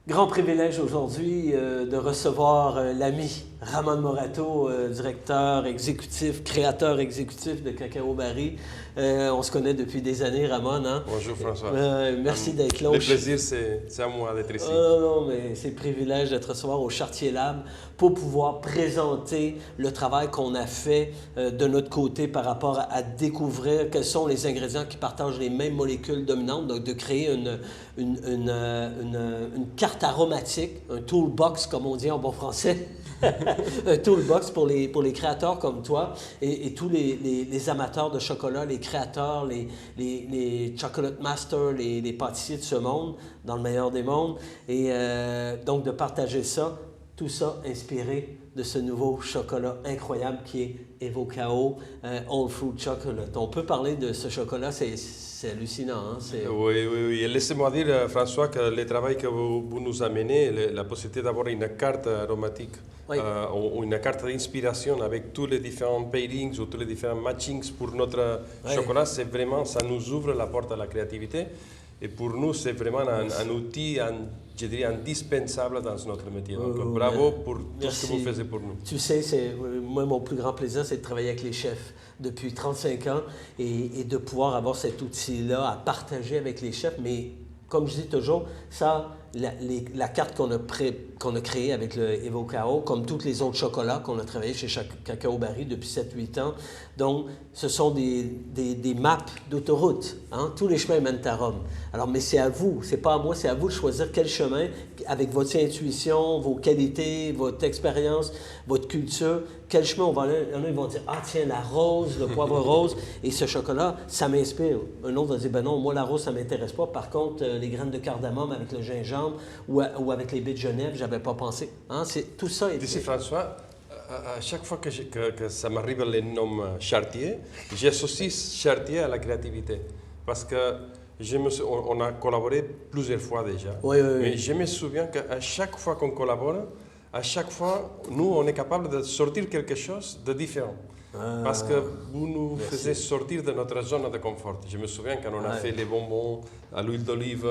Grand privilège aujourd'hui de recevoir l'ami Ramon Morato, directeur exécutif, créateur exécutif de Cacao Barry. On se connaît depuis des années, Ramon. Hein? Bonjour François. Merci d'être là. Le plaisir, c'est à moi d'être ici. Non, mais c'est privilège de te recevoir au Chartier Lab pour pouvoir présenter le travail qu'on a fait de notre côté par rapport à découvrir quels sont les ingrédients qui partagent les mêmes molécules dominantes, donc de créer une carte aromatique, un toolbox comme on dit en bon français, un toolbox pour les créateurs comme toi et tous les amateurs de chocolat, les créateurs, les chocolate masters, les pâtissiers de ce monde, dans le meilleur des mondes. Et donc de partager ça, tout ça inspiré de ce nouveau chocolat incroyable qui est Evocao All Fruit Chocolate. On peut parler de ce chocolat, c'est hallucinant. Hein? Oui. Et laissez-moi dire, François, que le travail que vous nous amenez, la possibilité d'avoir une carte aromatique, oui. Ou une carte d'inspiration avec tous les différents pairings ou tous les différents matchings pour notre chocolat, c'est vraiment, ça nous ouvre la porte à la créativité. Et pour nous, c'est vraiment un outil, je dirais, indispensable dans notre métier. Donc, bravo pour tout ce que vous faites pour nous. Tu sais, moi, mon plus grand plaisir, c'est de travailler avec les chefs depuis 35 ans et de pouvoir avoir cet outil-là à partager avec les chefs. Mais comme je dis toujours, ça, la carte qu'on a créée avec le Evocao, comme tous les autres chocolats qu'on a travaillé chez Cacao Barry depuis 7-8 ans, donc ce sont des maps d'autoroute. Hein? Tous les chemins mènent à Rome. Alors, mais c'est à vous, c'est pas à moi, c'est à vous de choisir quel chemin, avec votre intuition, vos qualités, votre expérience, votre culture, quel chemin on va aller. Il y en a, ils vont dire, ah tiens, la rose, le poivre rose, et ce chocolat, ça m'inspire. Un autre va dire, ben non, moi la rose, ça m'intéresse pas. Par contre, les graines de cardamome avec le gingembre ou avec les baies de Genève, j'avais pas pensé. Hein? Tout ça est... D'ici, François, à chaque fois que ça m'arrive le nom Chartier, j'associe Chartier à la créativité. Parce que on a collaboré plusieurs fois déjà. Oui. Mais je me souviens qu'à chaque fois qu'on collabore, à chaque fois, nous, on est capable de sortir quelque chose de différent. Parce que vous nous faisiez sortir de notre zone de confort. Je me souviens quand on a fait les bonbons à l'huile d'olive,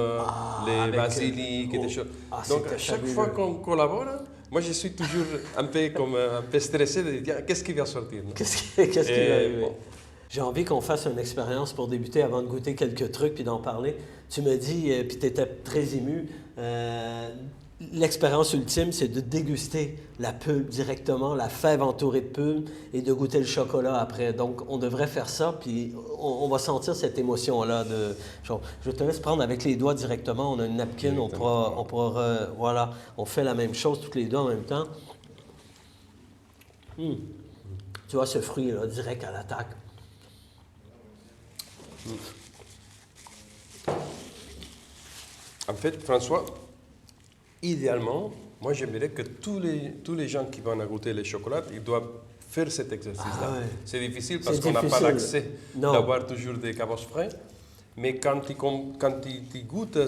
les basilic et des choses. Donc, à chaque fois qu'on collabore, moi, je suis toujours un peu stressé de dire qu'est-ce qui va sortir. Qu'est-ce qui va arriver? Bon. J'ai envie qu'on fasse une expérience pour débuter avant de goûter quelques trucs puis d'en parler. Tu me dis, puis tu étais très ému, l'expérience ultime, c'est de déguster la pulpe directement, la fève entourée de pulpe et de goûter le chocolat après. Donc, on devrait faire ça, puis on va sentir cette émotion-là. Je te laisse prendre avec les doigts directement. On a une napkin, on pourra voilà, on fait la même chose, tous les deux en même temps. Tu vois ce fruit-là, direct à l'attaque. En fait, François, idéalement, moi j'aimerais que tous les gens qui vont goûter le chocolat, ils doivent faire cet exercice-là. Ouais. C'est difficile parce qu'on n'a pas l'accès d'avoir toujours des cabosses frais. Mais quand ils goûtent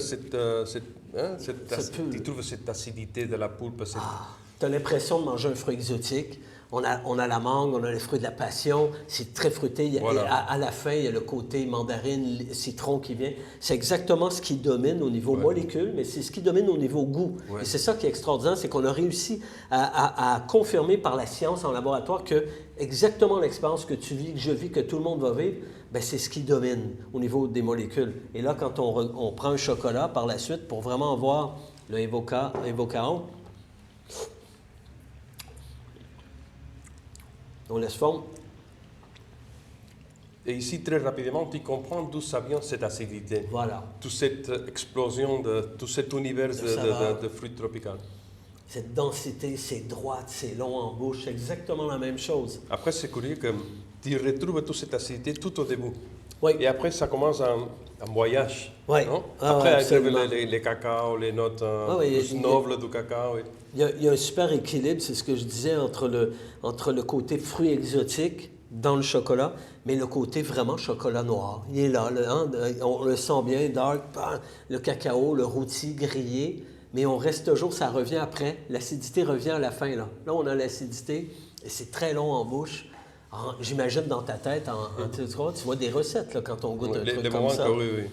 ils trouvent cette acidité de la pulpe. Tu as l'impression de manger un fruit exotique. On a la mangue, on a les fruits de la passion, c'est très fruité. À la fin, il y a le côté mandarine, citron qui vient. C'est exactement ce qui domine au niveau molécule, mais c'est ce qui domine au niveau goût. Et c'est ça qui est extraordinaire, c'est qu'on a réussi à confirmer par la science en laboratoire que exactement l'expérience que tu vis, que je vis, que tout le monde va vivre, bien, c'est ce qui domine au niveau des molécules. Et là, quand on prend un chocolat par la suite pour vraiment voir le Evocao, on laisse fondre. Et ici, très rapidement, tu comprends d'où ça vient cette acidité. Voilà. Toute cette explosion de tout cet univers de fruits tropicaux. Cette densité, c'est droite, c'est long en bouche, c'est exactement la même chose. Après, c'est curieux que tu retrouves toute cette acidité tout au début. Oui. Et après, ça commence un voyage. Oui. Non? Après, arrivent les cacao, les notes nobles du cacao. Il y a un super équilibre, c'est ce que je disais, entre le côté fruit exotique dans le chocolat, mais le côté vraiment chocolat noir. Il est là, on le sent bien, dark, le cacao, le rôti grillé, mais on reste toujours, ça revient après. L'acidité revient à la fin. Là, on a l'acidité et c'est très long en bouche. J'imagine dans ta tête, tu vois des recettes là, quand on goûte un truc comme ça. Oui.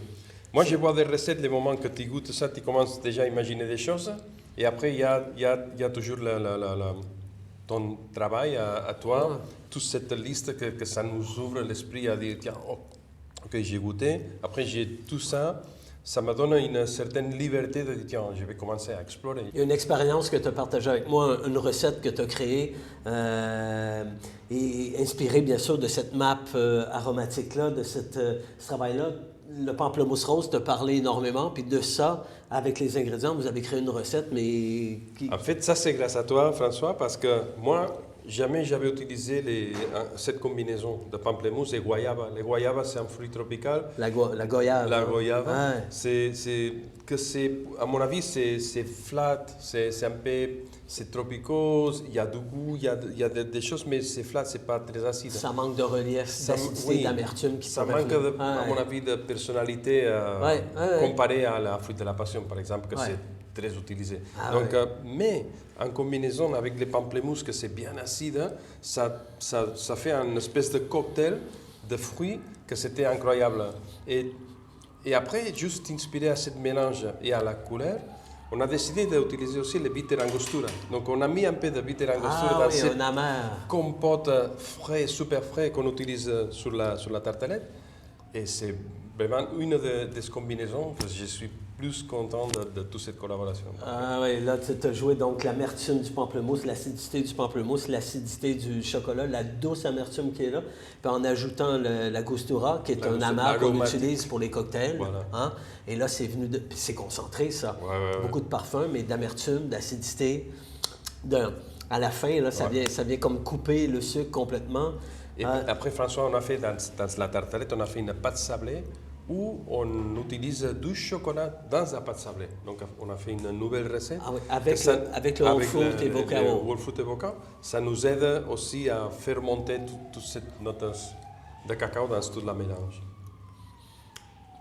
Moi, je vois des recettes, les moments que tu goûtes ça, tu commences déjà à imaginer des choses. Et après, il y a toujours ton travail à toi, toute cette liste que ça nous ouvre l'esprit à dire, tiens, oh, ok, j'ai goûté. Après, j'ai tout ça. Ça me donne une certaine liberté de dire, tiens, je vais commencer à explorer. Il y a une expérience que tu as partagée avec moi, une recette que tu as créée, et inspirée bien sûr de cette map aromatique-là, de ce travail-là. Le pamplemousse rose t'a parlé énormément, puis de ça, avec les ingrédients, vous avez créé une recette, mais qui... En fait, ça c'est grâce à toi, François, parce que moi, jamais j'avais utilisé cette combinaison de pamplemousse et guayaba. Le guayaba, c'est un fruit tropical. La goyave. La goyava, Ouais. à mon avis, c'est flat, c'est un peu, c'est tropicaux, il y a du goût, il y a des choses, mais c'est flat, c'est pas très acide. Ça manque de relief, d'acidité, d'amertume. Ça manque, à mon avis, de personnalité comparée à la fruit de la passion, par exemple, que c'est très utilisé. Donc, mais en combinaison avec les pamplemousses, que c'est bien acide, ça fait une espèce de cocktail de fruits que c'était incroyable. Et après, juste inspiré à ce mélange et à la couleur, on a décidé d'utiliser aussi le bitter angostura. Donc on a mis un peu de bitter angostura dans cette compote frais, super frais qu'on utilise sur la tartelette. Et c'est vraiment une des combinaisons que je suis plus content de toute cette collaboration. Ah oui, là tu as joué donc l'amertume du pamplemousse, l'acidité du pamplemousse, l'acidité du chocolat, la douce amertume qui est là, puis en ajoutant l'angostura, qui est un amar qu'on utilise pour les cocktails. Voilà. Hein? Et là, c'est venu puis c'est concentré, ça. Beaucoup de parfum, mais d'amertume, d'acidité. À la fin, là, ça vient comme couper le sucre complètement. Et après, François, on a fait dans la tartelette, on a fait une pâte sablée où on utilise du chocolat dans la pâte sablée. Donc, on a fait une nouvelle recette. Ah oui, avec le whole fruit évoqué. Le whole fruit évoqué. Ça nous aide aussi à faire monter toute cette note de cacao dans tout le mélange.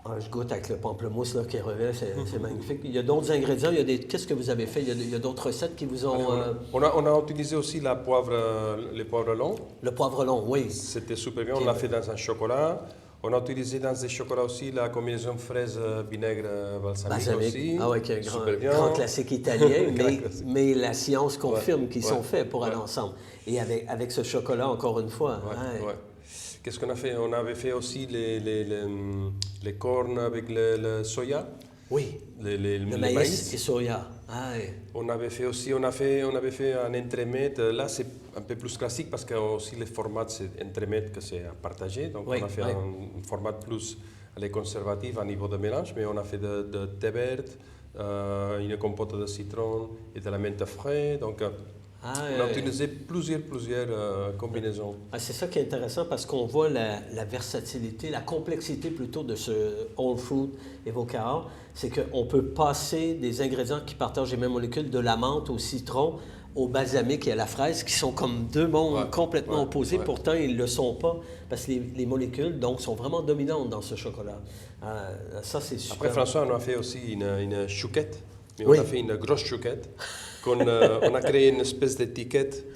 Ah, je goûte avec le pamplemousse là, qui revient, c'est magnifique. Il y a d'autres ingrédients, qu'est-ce que vous avez fait? Il y a d'autres recettes qui vous ont... On a utilisé aussi les poivres longs. Le poivre long, oui. C'était super bien, on l'a fait dans un chocolat. On a utilisé dans des chocolats aussi la combinaison fraise vinaigre balsamique aussi. Ah oui, qui est un grand classique italien, mais la science confirme qu'ils sont faits pour aller ensemble. Et avec ce chocolat, encore une fois. Qu'est-ce qu'on a fait? On avait fait aussi les cornes avec le soya. Oui, le maïs et soya. On avait fait aussi, on avait fait un entremets. Là, c'est un peu plus classique parce que aussi le format c'est entremets que c'est à partager. Donc, on a fait un format plus conservatif à niveau de mélange, mais on a fait de thé vert, une compote de citron et de la menthe frais. Donc, on a utilisé plusieurs combinaisons. C'est ça qui est intéressant parce qu'on voit la versatilité, la complexité plutôt de ce whole fruit évoqué. C'est qu'on peut passer des ingrédients qui partagent les mêmes molécules, de la menthe au citron, au balsamique et à la fraise, qui sont comme deux mondes complètement opposés. Pourtant, ils ne le sont pas parce que les molécules donc, sont vraiment dominantes dans ce chocolat. Ça, c'est super. Après, François, on a fait aussi une chouquette, mais on a fait une grosse chouquette. On a créé une espèce d'étiquette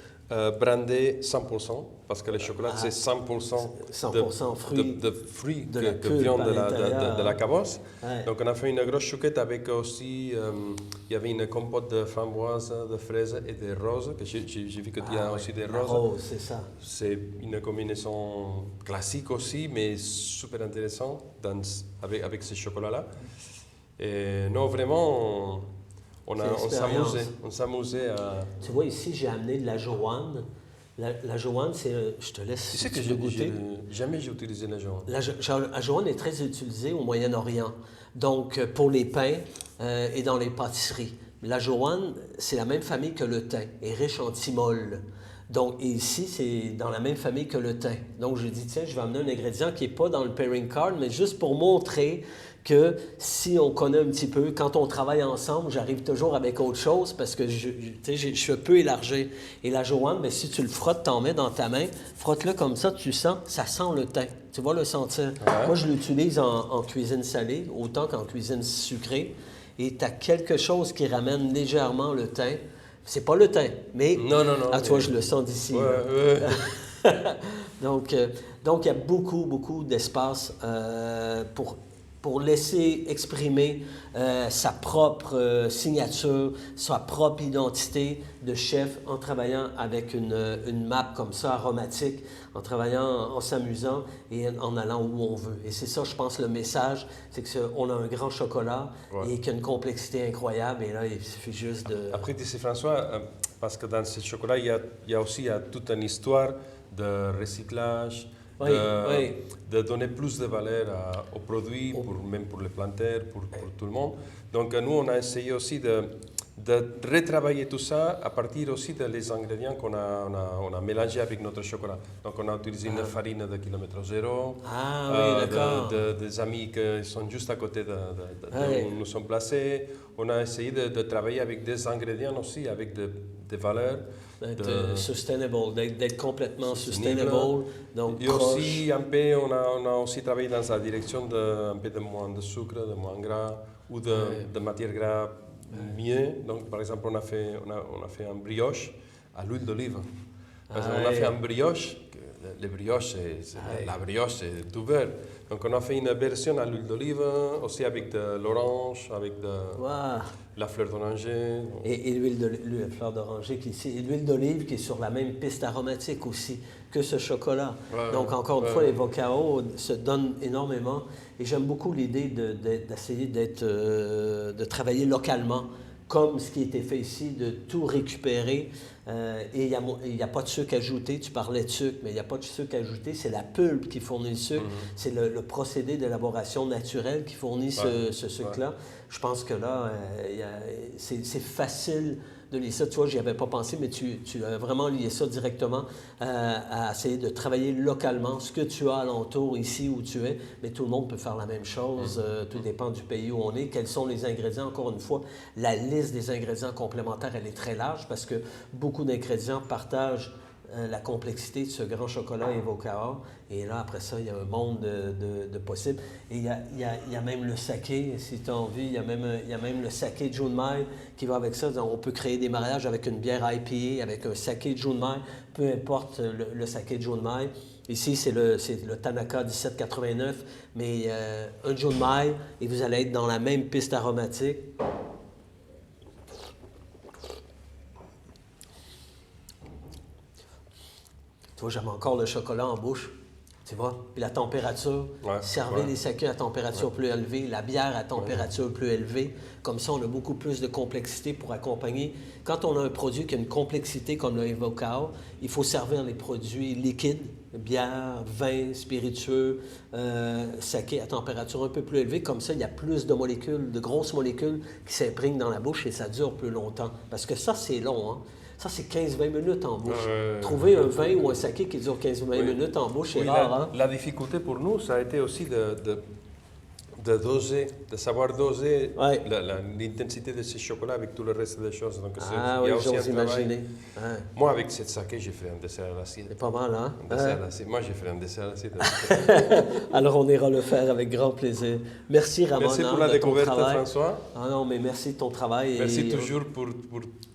brandée 100%, parce que le chocolat, c'est 100% de fruits que viennent de la cabosse. Donc, on a fait une grosse chouquette avec aussi, il y avait une compote de framboises, de fraises et de roses, que j'ai vu que tu as aussi des roses. Rose, c'est ça. C'est une combinaison classique aussi, mais super intéressante avec ce chocolat-là. Et non, vraiment... On s'amusait à... Tu vois, ici, j'ai amené de la joanne. La joanne, c'est... Je te laisse goûter. Jamais j'ai utilisé la joanne. La joanne est très utilisée au Moyen-Orient, donc pour les pains et dans les pâtisseries. La joanne, c'est la même famille que le thym, est riche en thymol. Donc, et ici, c'est dans la même famille que le thym. Donc, je dis, tiens, je vais amener un ingrédient qui n'est pas dans le pairing card, mais juste pour montrer que si on connaît un petit peu, quand on travaille ensemble, j'arrive toujours avec autre chose parce que je peux élargir. Et la joanne, mais si tu le frottes, t'en mets dans ta main, frotte-le comme ça, tu sens, ça sent le thym. Tu vas le sentir. Moi, je l'utilise en cuisine salée, autant qu'en cuisine sucrée. Et tu as quelque chose qui ramène légèrement le thym. C'est pas le thym, mais... Non. Ah, tu vois, je le sens d'ici. Donc, il y a beaucoup d'espace pour pour laisser exprimer sa propre signature, sa propre identité de chef en travaillant avec une map comme ça, aromatique, en travaillant, en s'amusant et en allant où on veut. Et c'est ça, je pense, le message, c'est qu'on a un grand chocolat et qu'il y a une complexité incroyable. Et là, il suffit juste de... Après, tu sais, François, parce que dans ce chocolat, il y a aussi toute une histoire de recyclage, de donner plus de valeur aux produits, même pour les planteurs, pour tout le monde. Donc nous, on a essayé aussi de retravailler tout ça à partir aussi des ingrédients qu'on a mélangés avec notre chocolat. Donc on a utilisé une farine de kilomètre zéro, des amis qui sont juste à côté de où nous sommes placés. On a essayé de travailler avec des ingrédients aussi, avec des valeurs. D'être sustainable, d'être complètement sustainable. Donc et aussi, un peu, on a aussi travaillé dans la direction un peu de moins de sucre, de moins gras, ou de matières grasses mieux. Donc, par exemple, on a fait un brioche à l'huile d'olive. On a fait un brioche, le brioche, la brioche, c'est tout vert. Donc, on a fait une version à l'huile d'olive, aussi avec de l'orange, avec la fleur d'oranger. Et l'huile fleur d'oranger qui ici, et l'huile d'olive qui est sur la même piste aromatique aussi que ce chocolat. Donc, encore une fois, les Vocao se donnent énormément. Et j'aime beaucoup l'idée d'essayer de travailler localement, comme ce qui a été fait ici, de tout récupérer. Et il n'y a pas de sucre ajouté. Tu parlais de sucre, mais il n'y a pas de sucre ajouté. C'est la pulpe qui fournit le sucre. C'est le procédé d'élaboration naturelle qui fournit ce sucre-là. Je pense que là, c'est facile de lier ça. Tu vois, j'y avais pas pensé, mais tu as vraiment lié ça directement à essayer de travailler localement ce que tu as alentour, ici où tu es. Mais tout le monde peut faire la même chose. Tout dépend du pays où on est. Quels sont les ingrédients? Encore une fois, la liste des ingrédients complémentaires, elle est très large parce que beaucoup d'ingrédients partagent la complexité de ce grand chocolat Evocao. Et là, après ça, il y a un monde de possibles. Et il y a même le saké, si tu as envie. Il y a même le saké Junmai qui va avec ça. Donc, on peut créer des mariages avec une bière IPA, avec un saké Junmai, peu importe le saké Junmai. Ici, c'est le Tanaka 1789, mais un Junmai, et vous allez être dans la même piste aromatique. Tu vois, j'aime encore le chocolat en bouche, tu vois. Puis la température, servez les sakés à température plus élevée, la bière à température plus élevée. Comme ça, on a beaucoup plus de complexité pour accompagner. Quand on a un produit qui a une complexité comme le Evocao, il faut servir les produits liquides, bière, vin, spiritueux, saké à température un peu plus élevée. Comme ça, il y a plus de molécules, de grosses molécules qui s'imprègnent dans la bouche et ça dure plus longtemps. Parce que ça, c'est long, hein. Ça, c'est 15-20 minutes en bouche. Trouver un vin ou un saké qui dure 15-20 minutes en bouche, c'est rare. Hein? La difficulté pour nous, ça a été aussi de doser, de savoir doser l'intensité de ce chocolat avec tout le reste des choses. Donc, j'ose imaginer. Moi, avec cette saké, j'ai fait un dessert à l'acide. C'est pas mal, hein? Moi, j'ai fait un dessert à l'acide. Alors, on ira le faire avec grand plaisir. Merci, Ramon. Merci pour la découverte, François. Non, mais merci de ton travail. Merci toujours pour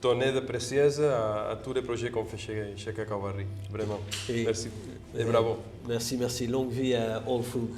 ton aide précieuse à tous les projets qu'on fait chez Cacao Barry. Vraiment. Merci. Et bravo. Merci. Longue vie à All Food.